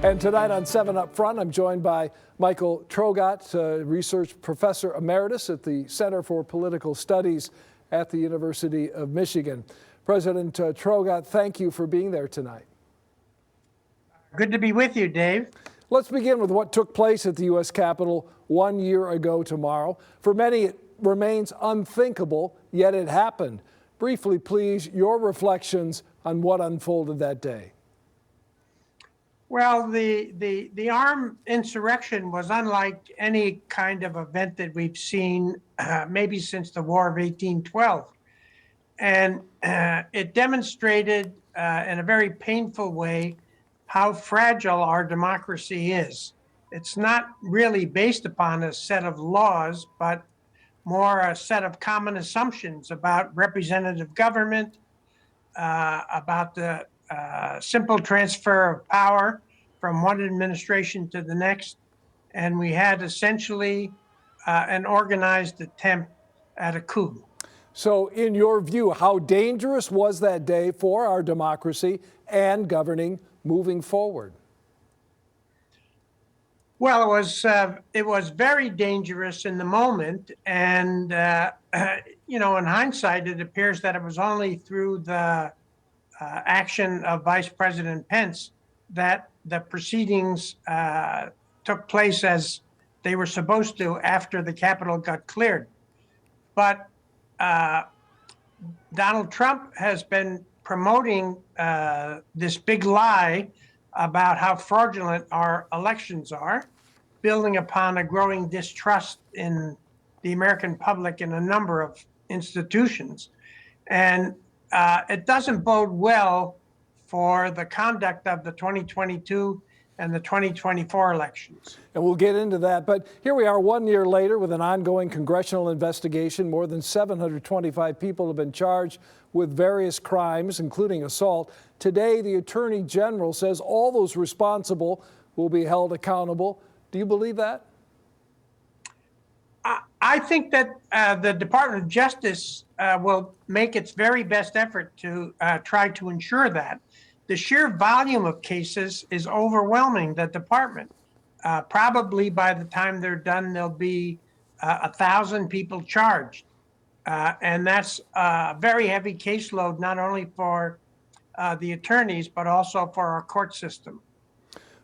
And tonight on 7 Up Front, I'm joined by Michael Traugott, research professor emeritus at the Center for Political Studies at the University of Michigan. President Traugott, thank you for being there tonight. Good to be with you, Dave. Let's begin with what took place at the U.S. Capitol 1 year ago tomorrow. For many, it remains unthinkable, yet it happened. Briefly, please, your reflections on what unfolded that day. Well, the armed insurrection was unlike any kind of event that we've seen maybe since the War of 1812. And it demonstrated in a very painful way how fragile our democracy is. It's not really based upon a set of laws, but more a set of common assumptions about representative government, about the simple transfer of power from one administration to the next. And we had essentially an organized attempt at a coup. So in your view, how dangerous was that day for our democracy and governing moving forward? Well, it was very dangerous in the moment. And, in hindsight, it appears that it was only through the action of Vice President Pence that the proceedings took place as they were supposed to after the Capitol got cleared. But Donald Trump has been promoting this big lie about how fraudulent our elections are, building upon a growing distrust in the American public in a number of institutions. And it doesn't bode well for the conduct of the 2022 and the 2024 elections. And we'll get into that. But here we are 1 year later with an ongoing congressional investigation. More than 725 people have been charged with various crimes, including assault. Today, the Attorney General says all those responsible will be held accountable. Do you believe that? I think that the Department of Justice will make its very best effort to try to ensure that. The sheer volume of cases is overwhelming the department. Probably by the time they're done, there'll be 1,000 people charged. And that's a very heavy caseload, not only for the attorneys, but also for our court system.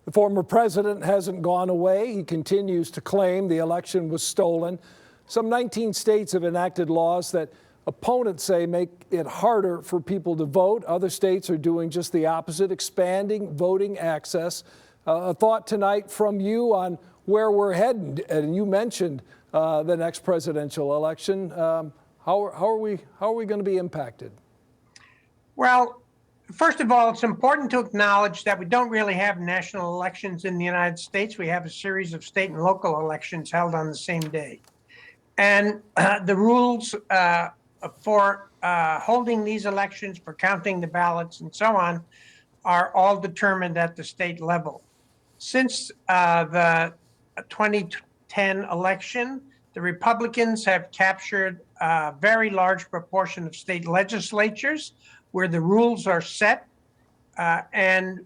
The former president hasn't gone away. He continues to claim the election was stolen. Some 19 states have enacted laws that opponents say make it harder for people to vote. Other states are doing just the opposite, expanding voting access. A thought tonight from you on where we're heading. And you mentioned the next presidential election. How are we going to be impacted? Well, first of all, it's important to acknowledge that we don't really have national elections in the United States. We have a series of state and local elections held on the same day. And the rules for holding these elections, for counting the ballots and so on, are all determined at the state level. Since the 2010 election, the Republicans have captured a very large proportion of state legislatures where the rules are set and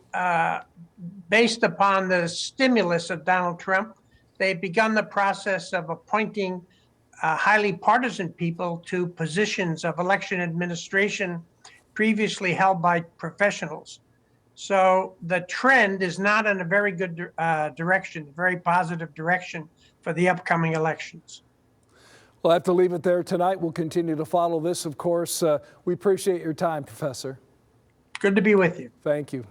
based upon the stimulus of Donald Trump, they've begun the process of appointing highly partisan people to positions of election administration previously held by professionals. So the trend is not in a very good direction, a very positive direction for the upcoming elections. We'll have to leave it there tonight. We'll continue to follow this, of course. We appreciate your time, Professor. Good to be with you. Thank you.